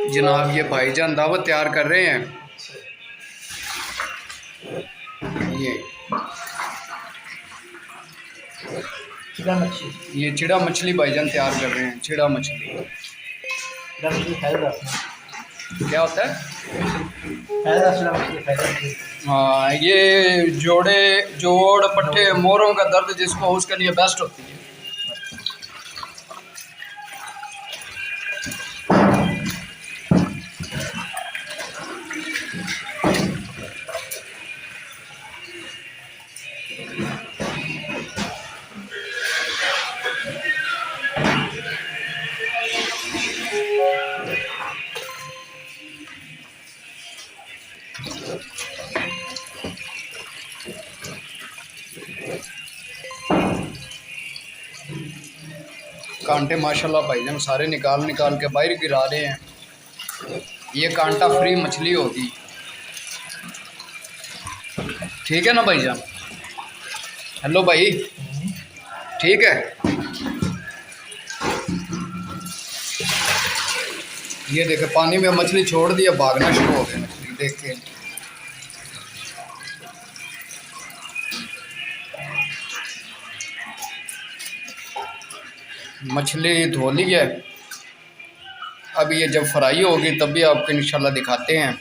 जनाब ये भाईजान दावत तैयार कर रहे हैं। ये चिड़ा मछली भाईजान तैयार कर रहे हैं। चिड़ा मछली क्या होता है? हाँ, ये जोड़ पट्टे मोरों का दर्द जिसको, उसके लिए बेस्ट होती है। कांटे माशाल्लाह भाईजान सारे निकाल के बाहर गिरा रहे हैं। ये कांटा फ्री मछली होगी, ठीक है ना भाईजान? हेलो भाई, ठीक है। ये देखे पानी में मछली छोड़ दिया, भागना शुरू हो गया मछली, देख के। मछली धो ली है। अब ये जब फ्राई होगी तब भी आपको इंशाल्लाह दिखाते हैं।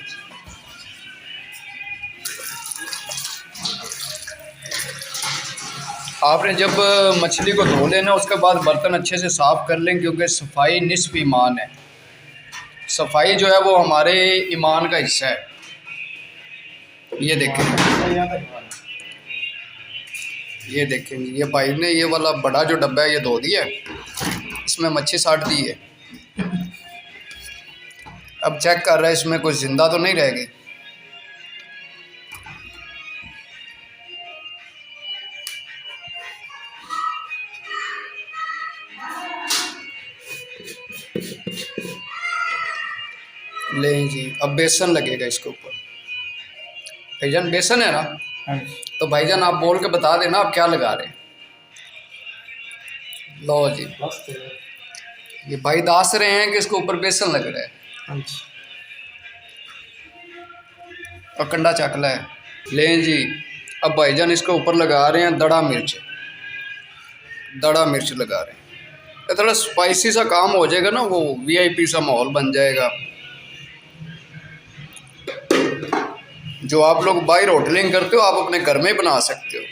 आपने जब मछली को धो लेना उसके बाद बर्तन अच्छे से साफ़ कर लें, क्योंकि सफाई निस्फ ईमान है। सफाई जो है वो हमारे ईमान का हिस्सा है। ये देखें, ये भाई ने ये वाला बड़ा जो डब्बा है ये धो दिया है, इसमें मच्छी साट दी है। अब चेक कर रहा है इसमें कुछ जिंदा तो नहीं रह गई। ले जी, अब बेसन लगेगा इसके ऊपर। भाईजान बेसन है ना? तो भाईजान आप बोल के बता देना आप क्या लगा रहे हैं। लो जी, ये भाई दास रहे हैं कि इसके ऊपर बेसन लग रहा है। और कंडा चकला है। लें जी, अब भाईजान इसके ऊपर लगा रहे हैं दड़ा मिर्च लगा रहे हैं। थोड़ा स्पाइसी सा काम हो जाएगा ना, वो वीआईपी सा माहौल बन जाएगा। जो आप लोग बाहर होटलिंग करते हो आप अपने घर में बना सकते हो।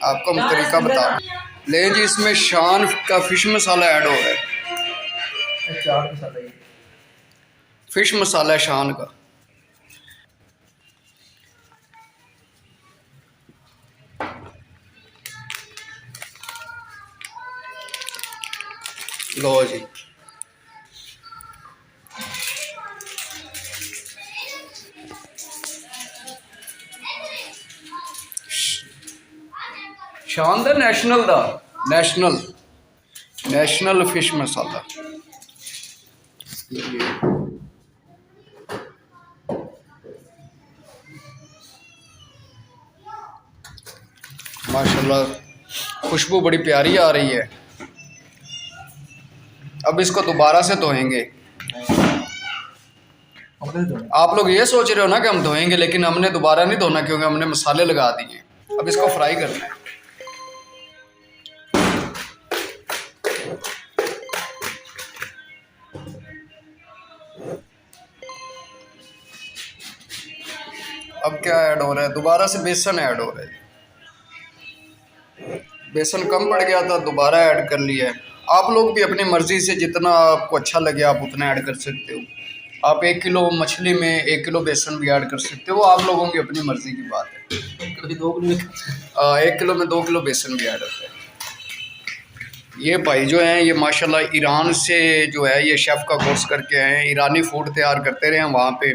आपको हम तरीका बता रहे हैं। लें जी, इसमें शान का फिश मसाला ऐड हो रहा है। फिश मसाला शान का। लो जी, शान दा नेशनल फिश मसाला। माशाल्लाह खुशबू बड़ी प्यारी आ रही है। अब इसको दोबारा से धोएंगे। आप लोग ये सोच रहे हो ना कि हम धोएंगे, लेकिन हमने दोबारा नहीं धोना, क्योंकि हमने मसाले लगा दिए। अब इसको फ्राई करना है। अब क्या ऐड हो रहा है? दोबारा से बेसन ऐड हो रहा है। बेसन कम पड़ गया था, दोबारा ऐड कर लिया है। आप लोग भी अपनी मर्ज़ी से जितना आपको अच्छा लगे आप उतना ऐड कर सकते हो। आप 1 किलो मछली में 1 किलो बेसन भी ऐड कर सकते हो, आप लोगों की अपनी मर्ज़ी की बात है। 1 किलो में 2 किलो बेसन भी ऐड होता है। ये भाई जो हैं ये माशाल्लाह ईरान से जो है ये शेफ़ का कोर्स करके आए हैं। ईरानी फूड तैयार करते रहे हैं वहाँ पे।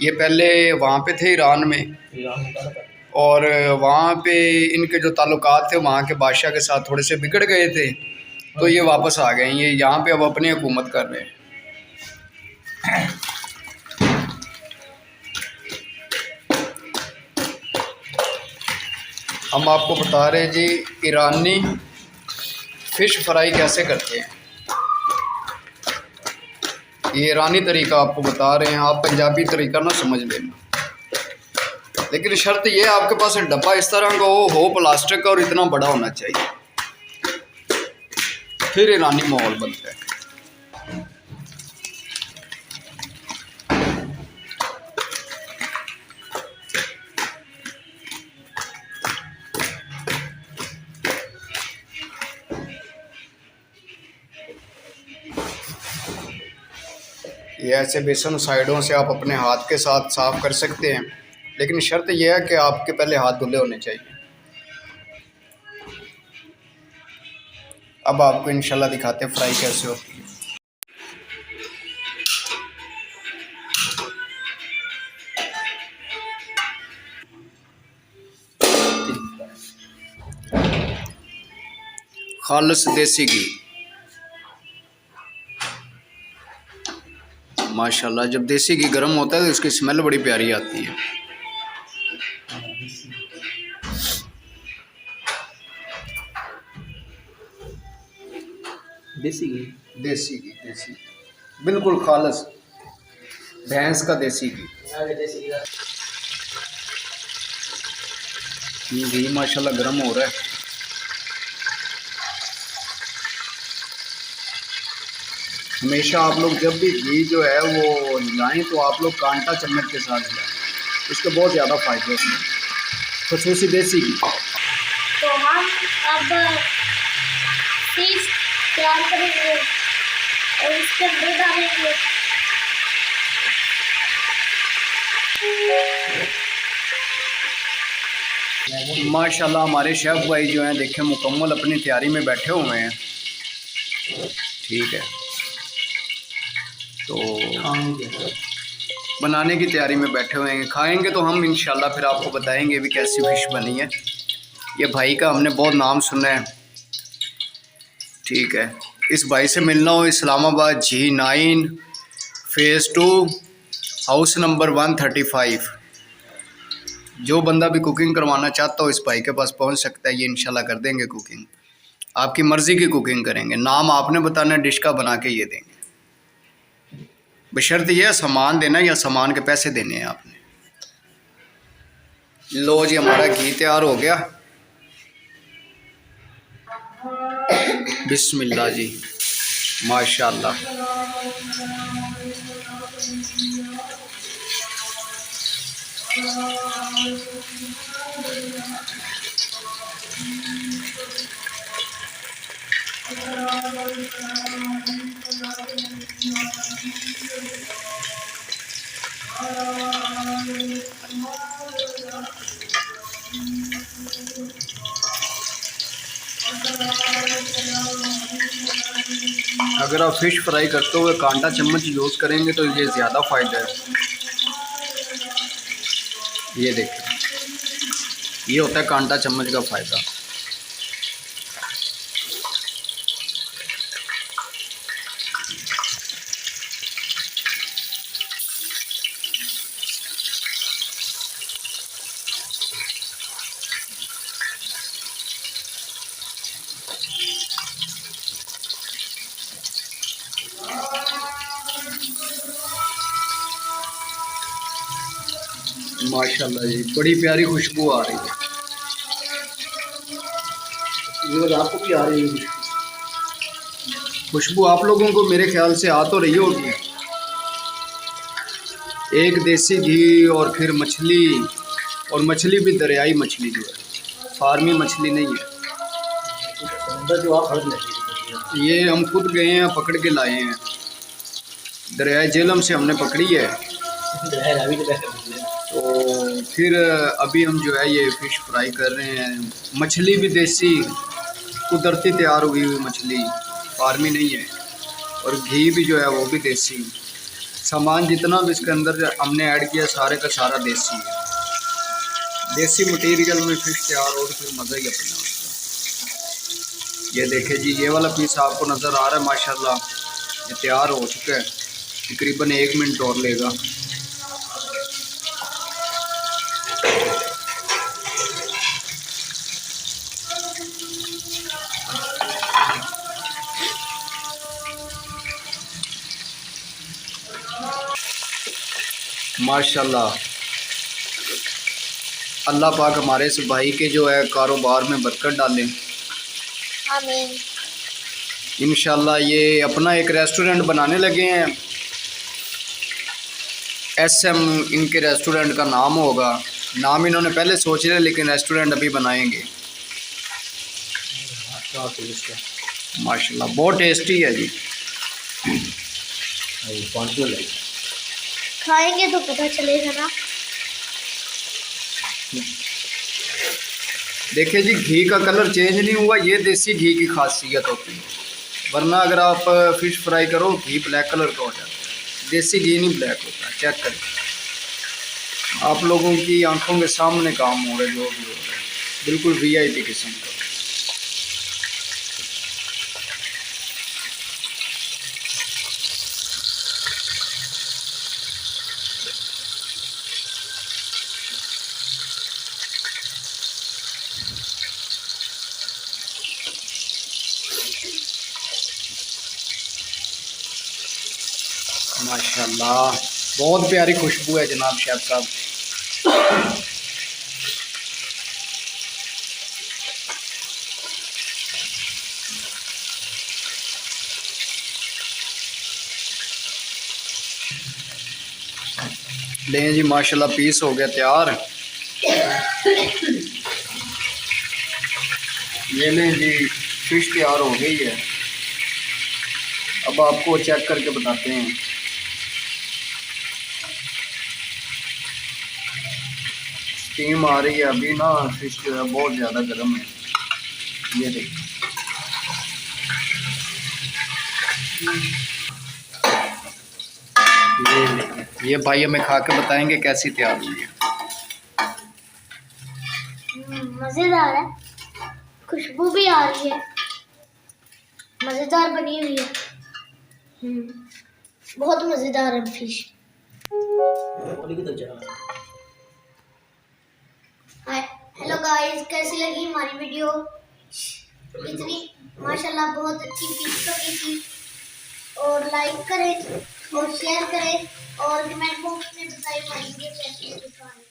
ये पहले वहाँ पे थे ईरान में, और वहाँ पे इनके जो ताल्लुकात थे वहाँ के बादशाह के साथ थोड़े से बिगड़ गए थे, तो ये वापस आ गए। ये यहाँ पे अब अपनी हुकूमत कर रहे हैं। हम आपको बता रहे हैं जी ईरानी फ़िश फ्राई कैसे करते हैं। ये ईरानी तरीका आपको बता रहे हैं, आप पंजाबी तरीका ना समझ लेना। लेकिन शर्त ये है आपके पास डब्बा इस तरह का हो प्लास्टिक का और इतना बड़ा होना चाहिए, फिर ईरानी माहौल बनता है। ये ऐसे बेसन साइडों से आप अपने हाथ के साथ साफ़ कर सकते हैं, लेकिन शर्त यह है कि आपके पहले हाथ धुले होने चाहिए। अब आपको इंशाल्लाह दिखाते हैं फ्राई कैसे होती है। खालिस देसी घी, माशाल्लाह जब देसी घी गर्म होता है तो इसकी स्मेल बड़ी प्यारी आती है। देसी घी, देसी घी, देसी बिल्कुल खालिस भैंस का देसी घी। घी माशाल्लाह गर्म हो रहा है। हमेशा आप लोग जब भी घी जो है वो हिलाएं तो आप लोग कांटा चम्मच के साथ हिलाएं, इसके बहुत ज़्यादा फायदे होते हैं, खसूसी देसी घी। तो हम अब फिश तैयार करेंगे और इसके अंदर डालेंगे। माशाल्लाह हमारे शेफ़ भाई जो हैं देखें मुकम्मल अपनी तैयारी में बैठे हुए हैं। ठीक है, तो बनाने की तैयारी में बैठे हुए हैं। खाएंगे तो हम इंशाल्लाह फिर आपको बताएंगे भी कैसी फिश बनी है। ये भाई का हमने बहुत नाम सुना है। ठीक है, इस भाई से मिलना हो Islamabad G9 phase 2 house number 135। जो बंदा भी कुकिंग करवाना चाहता हो इस भाई के पास पहुंच सकता है। ये इंशाल्लाह कर देंगे कुकिंग, आपकी मर्ज़ी की कुकिंग करेंगे। नाम आपने बताना, डिश का बना के ये देंगे। बशर्त यह सामान देना या सामान के पैसे देने हैं आपने। लो जी हमारा घी तैयार हो गया। बिस्मिल्लाह जी, माशाल्लाह। अगर आप फ़िश फ्राई करते हुए कांटा चम्मच यूज़ करेंगे तो ये ज़्यादा फ़ायदा है। ये देखिए, ये होता है कांटा चम्मच का फ़ायदा। माशाल्लाह जी, बड़ी प्यारी खुशबू आ रही है। आपको भी आ रही है खुशबू? आप लोगों को मेरे ख्याल से आ तो रही होगी। एक देसी घी और फिर मछली, और मछली भी दरियाई मछली जो है, फार्मी मछली नहीं है। जो आप ये हम खुद गए हैं, पकड़ के लाए हैं, दरियाई जेलम से हमने पकड़ी है। तो फिर अभी हम जो है ये फ़िश फ्राई कर रहे हैं। मछली भी देसी कुदरती तैयार हुई हुई मछली, फार्मी नहीं है, और घी भी जो है वो भी देसी। सामान जितना भी इसके अंदर हमने ऐड किया सारे का सारा देसी है। देसी मटेरियल में फ़िश तैयार हो तो फिर मज़ा ही अपना उसका। ये देखें जी, ये वाला पीस आपको नज़र आ रहा है, माशाल्लाह ये तैयार हो चुका है। तकरीबन 1 मिनट और लेगा। माशाल्लाह, अल्लाह पाक हमारे इस भाई के जो है कारोबार में बरकत डालें। आमीन। इंशाल्लाह ये अपना एक रेस्टोरेंट बनाने लगे हैं, SM इनके रेस्टोरेंट का नाम होगा। नाम इन्होंने पहले सोच लिया, लेकिन रेस्टोरेंट अभी बनाएंगे। माशाल्लाह बहुत टेस्टी है जी। खाएंगे तो पता चलेगा ना। देखिए जी, घी का कलर चेंज नहीं हुआ, ये देसी घी की खासियत होती है। वरना अगर आप फ़िश फ्राई करो घी ब्लैक कलर का हो जाता है, देसी घी नहीं ब्लैक होता। चेक करें, आप लोगों की आंखों के सामने काम हो रहा है, जो भी हो रहा है बिल्कुल VIP किस्म का। माशाल्लाह बहुत प्यारी खुशबू है जनाब शेफ साहब। लें जी, माशाल्लाह पीस हो गया तैयार। ये लें जी, फिश तैयार हो गई है। अब आपको चेक करके बताते हैं। स्टीम आ रही है अभी ना, फिश जो है बहुत ज़्यादा गर्म है। ये देखिए, ये भाई हमें खा के बताएंगे कैसी तैयार हुई है। मज़ेदार है, खुशबू भी आ रही है, मज़ेदार बनी हुई है। बहुत मज़ेदार है फिश। हाय हेलो गाइस, कैसी लगी हमारी वीडियो? इतनी माशाल्लाह बहुत अच्छी फिश बनी थी। और लाइक करें और शेयर करें और कमेंट बॉक्स में बताइए हमारी वीडियो कैसी लगी।